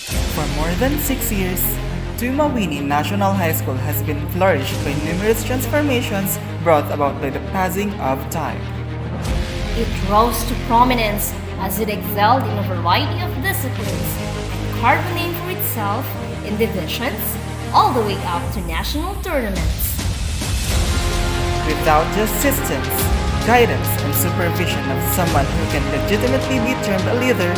For more than 6 years, Tumauini National High School has been flourished by numerous transformations brought about by the passing of time. It rose to prominence as it excelled in a variety of disciplines and carved a name for itself in divisions all the way up to national tournaments. Without the assistance, guidance, and supervision of someone who can legitimately be termed a leader,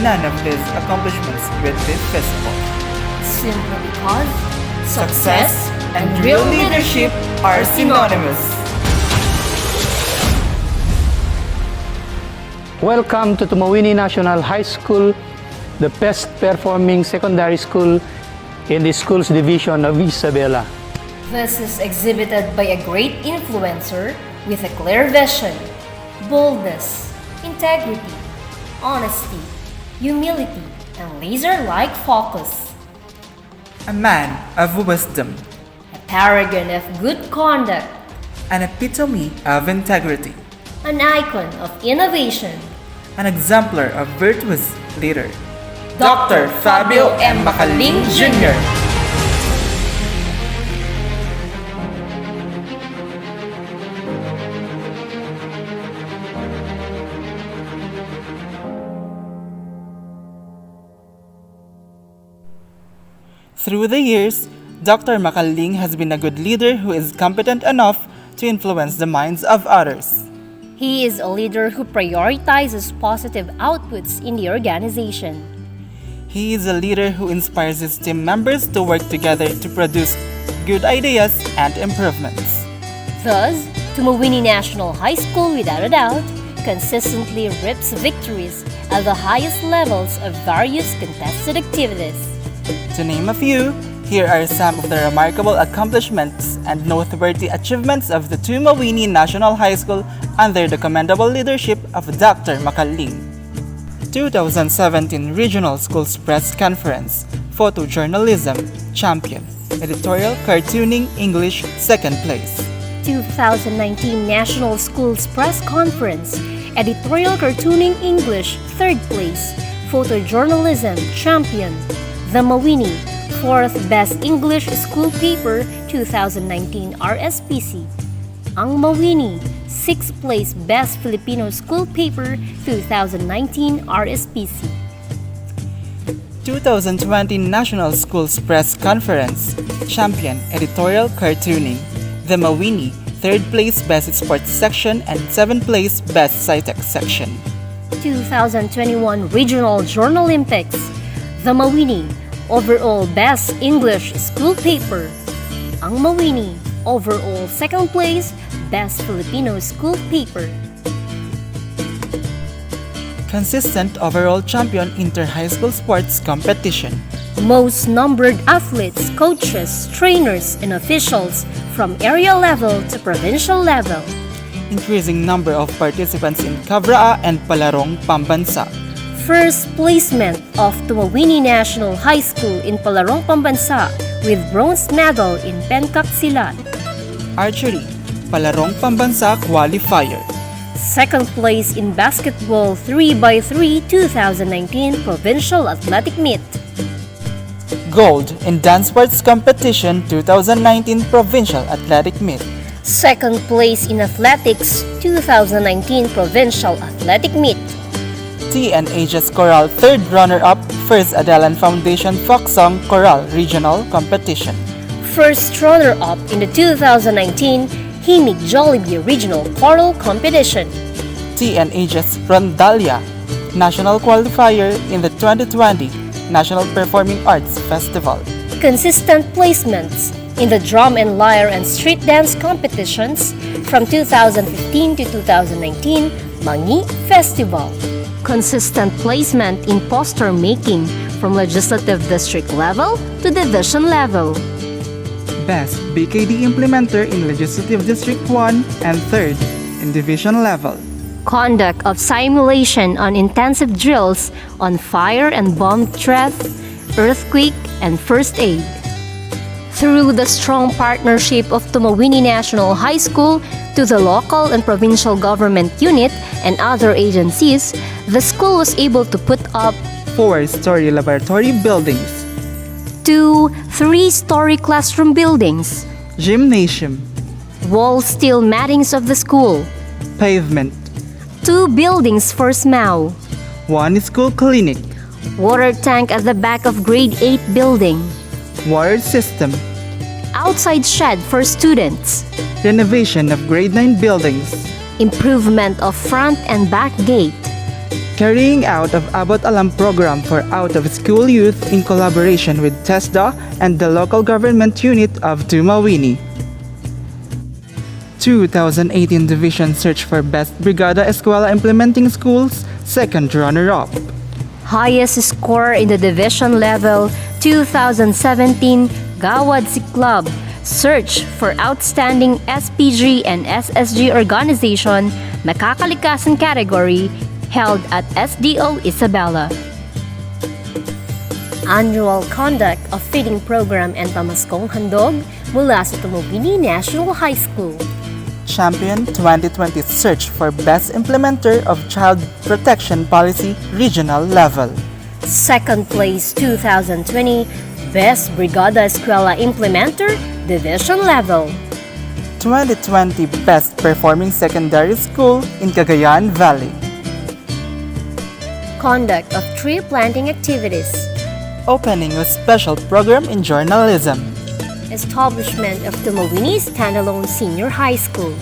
none of these accomplishments would be feasible. Simply because Success and real leadership are synonymous. Welcome to Tumauini National High School, the best performing secondary school in the schools division of Isabela. this is exhibited by a great influencer with a clear vision, boldness, integrity, honesty, humility, and laser-like focus. A man of wisdom, A paragon of good conduct, an epitome of integrity, an icon of innovation. an exemplar of virtuous leader. Dr. Fabio M. MACALLING Jr. Through the years, Dr. MACALLING has been a good leader who is competent enough to influence the minds of others. He is a leader who prioritizes positive outputs in the organization. He is a leader who inspires his team members to work together to produce good ideas and improvements. Thus, Tumauini National High School, without a doubt, consistently reaps victories at the highest levels of various contested activities. To name a few, here are some of the remarkable accomplishments and noteworthy achievements of the Tumauini National High School under the commendable leadership of Dr. MACALLING. 2017 Regional Schools Press Conference, Photojournalism, Champion, Editorial Cartooning English, 2nd place. 2019 National Schools Press Conference, Editorial Cartooning English, 3rd place, Photojournalism Champion, The Mawini, 4th Best English School Paper 2019 RSPC, Ang Mawini, 6th place Best Filipino School Paper 2019 RSPC. 2020 National Schools Press Conference, Champion, Editorial Cartooning, The Mawini, 3rd place Best Sports Section and 7th place Best SciTech Section. 2021 Regional Journal Olympics, The Mawini, overall Best English School Paper. Ang Mawini, overall 2nd place Best Filipino School Paper. Consistent overall champion inter-high school sports competition. Most numbered athletes, coaches, trainers, and officials from area level to provincial level. Increasing number of participants in Kavraa and Palarong Pambansa. First placement of Tumauini National High School in Palarong Pambansa with bronze medal in Pencak Silat. Archery, Palarong Pambansa Qualifier. Second place in Basketball 3x3 2019 Provincial Athletic Meet. Gold in Dance Sports Competition 2019 Provincial Athletic Meet. Second place in Athletics 2019 Provincial Athletic Meet. TNHS Choral 3rd runner-up First Adelan Foundation Folk Song Choral Regional Competition. First runner-up in the 2019 Himig Jollibee Regional Choral Competition. TNHS Rondalia National Qualifier in the 2020 National Performing Arts Festival. Consistent placements in the drum and lyre and street dance competitions from 2015 to 2019 Mangi Festival. Consistent placement in poster making from legislative district level to division level. Best BKD Implementer in Legislative District 1 and 3rd in Division level. Conduct of simulation on intensive drills on fire and bomb threat, earthquake, and first aid. Through the strong partnership of Tumauini National High School to the local and provincial government unit and other agencies, the school was able to put up 4-story laboratory buildings, 2 3-story classroom buildings, gymnasium, wall steel mattings of the school, pavement, 2 buildings for SMAU, 1 school clinic, water tank at the back of grade 8 building, water system, outside shed for students, renovation of grade 9 buildings, improvement of front and back gate, carrying out of Abot Alam program for out-of-school youth in collaboration with TESDA and the local government unit of Tumauini. 2018 Division Search for Best Brigada Eskwela Implementing Schools, second runner-up. highest score in the division level 2017 Gawad Club Search for Outstanding SPG and SSG Organization Nakakalikasan category held at SDO Isabela. Annual conduct of feeding program and pamaskong handog mula sa Tumauini National High School. Champion 2020 Search for Best Implementer of Child Protection Policy Regional Level. Second place 2020 Best Brigada Eskwela Implementer Division Level. 2020 Best Performing Secondary School in Cagayan Valley. Conduct of tree planting activities. Opening of special program in journalism. Establishment of Tumauini Standalone Senior High School.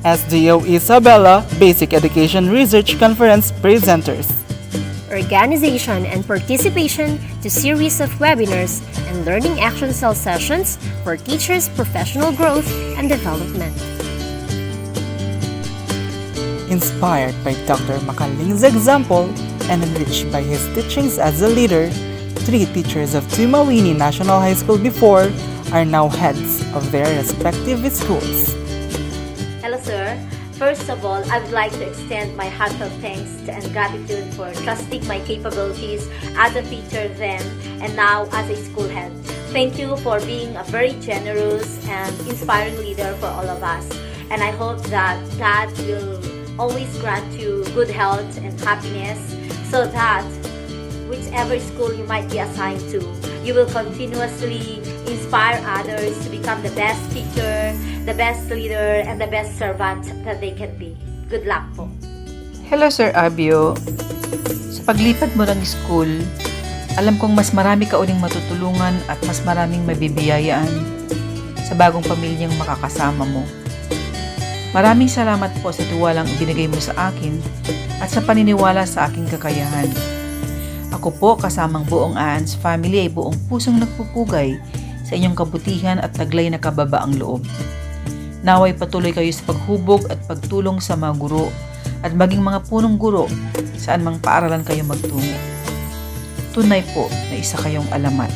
SDO Isabela Basic Education Research Conference Presenters. Organization and participation to series of webinars and learning action cell sessions for teachers' professional growth and development. Inspired by Dr. MACALLING's example and enriched by his teachings as a leader, 3 teachers of Tumauini National High School before are now heads of their respective schools. Hello, sir. First of all, I would like to extend my heartfelt thanks and gratitude for trusting my capabilities as a teacher then and now as a school head. Thank you for being a very generous and inspiring leader for all of us. And I hope that God will always grant you good health and happiness so that whichever school you might be assigned to, you will continuously inspire others to become the best teacher, the best leader, and the best servant that they can be. Good luck po. Hello, Sir Abio. Sa paglipat mo ng school, alam kong mas marami ka uling matutulungan at mas maraming mabibiyayaan sa bagong pamilyang makakasama mo. Maraming salamat po sa tiwalang ibinigay mo sa akin at sa paniniwala sa aking kakayahan. Ako po kasamang buong Aans family ay buong pusong nagpupugay sa inyong kabutihan at taglay na kababaang loob. Naway patuloy kayo sa paghubog at pagtulong sa mga guro at maging mga punong guro saan mang paaralan kayo magtungo. Tunay po na isa kayong alamat.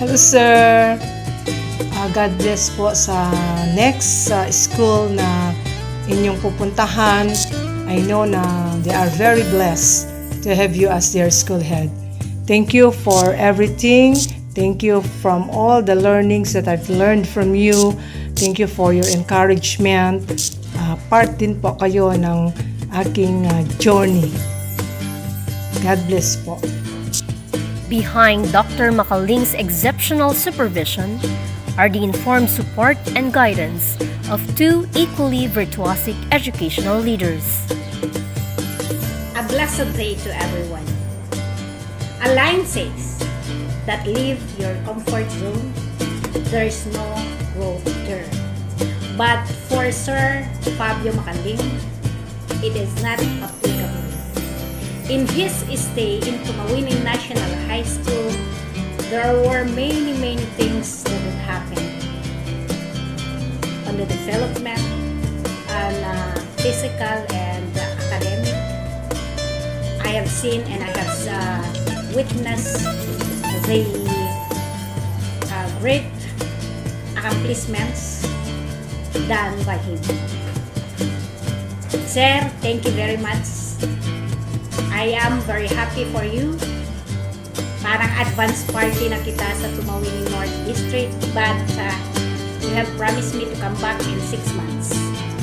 Hello, sir. God bless po sa next school na inyong pupuntahan. I know na they are very blessed to have you as their school head. Thank you for everything. Thank you from all the learnings that I've learned from you. Thank you for your encouragement. Part din po kayo ng aking journey. God bless po. Behind Dr. MACALLING's exceptional supervision are the informed support and guidance of 2 equally virtuosic educational leaders. A blessed day to everyone. A line says that leave your comfort zone, there's no growth there. But for Sir FABIO MACALLING, it is not applicable. In his stay in Tumauini National High School, there were many things that would happen on the development and physical and academic. I have seen and I have witnessed the great accomplishments done by him. Sir, thank you very much. I am very happy for you. Parang advance party na kita sa Tumauini North District, but you have promised me to come back in 6 months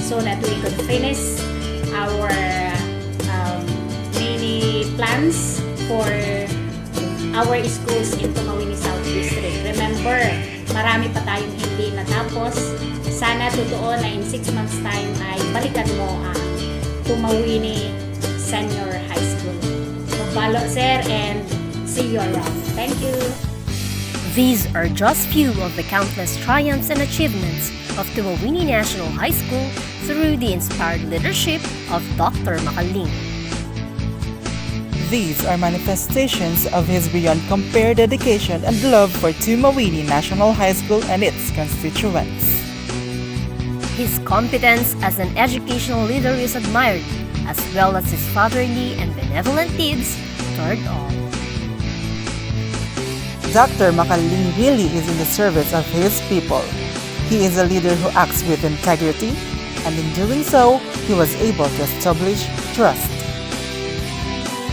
so that we could finish our many plans for our schools in Tumauini South District. Remember, marami pa tayong hindi natapos. Sana totoo na in 6 months time ay balikan mo ang Tumauini Senior High School. Magbalo, sir, and see you around. Thank you. These are just few of the countless triumphs and achievements of Tumauini National High School through the inspired leadership of Dr. MACALLING. These are manifestations of his beyond compare dedication and love for Tumauini National High School and its constituents. His competence as an educational leader is admired, as well as his fatherly and benevolent deeds toward all. Dr. MACALLING really is in the service of his people. He is a leader who acts with integrity, and in doing so, he was able to establish trust.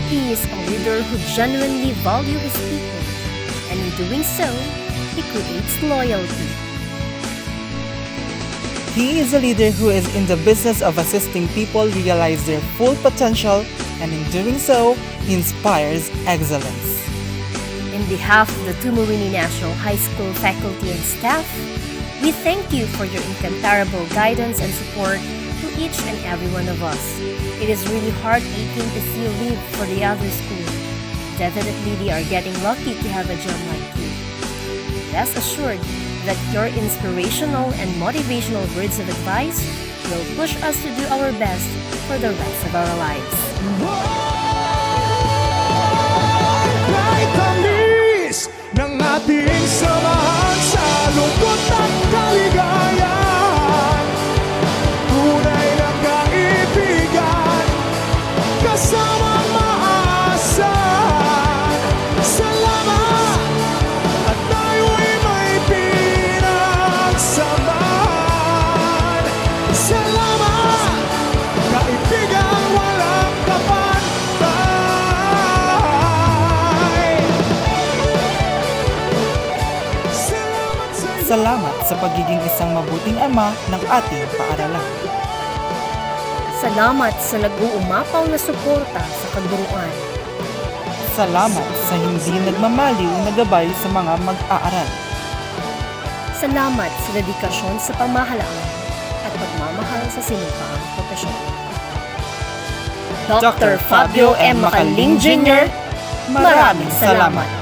He is a leader who genuinely values his people, and in doing so, he creates loyalty. He is a leader who is in the business of assisting people realize their full potential, and in doing so, he inspires excellence. In behalf of the Tumauini National High School faculty and staff, we thank you for your incomparable guidance and support to each and every one of us. It is really heartaching to see you leave for the other school. Definitely they are getting lucky to have a gem like you. Rest assured that your inspirational and motivational words of advice will push us to do our best for the rest of our lives. May tamis ng ating samahan sa lungkot at kaligayahan. Tunay na kaibigan, kasamang maasahan. Salamat at tayo'y may pinagsamahan. Salamat, kaibigang walang kapantay. Salamat sa pagiging isang mabuting ama ng ating paaralan. Salamat sa nag-uumapaw na suporta sa kaguruan. Salamat sa hindi nagmamaliw na gabay sa mga mag-aaral. Salamat sa dedikasyon sa pamahalaan at pagmamahal sa sinumpaang propesyon. Dr. Fabio M. MACALLING Jr., maraming salamat.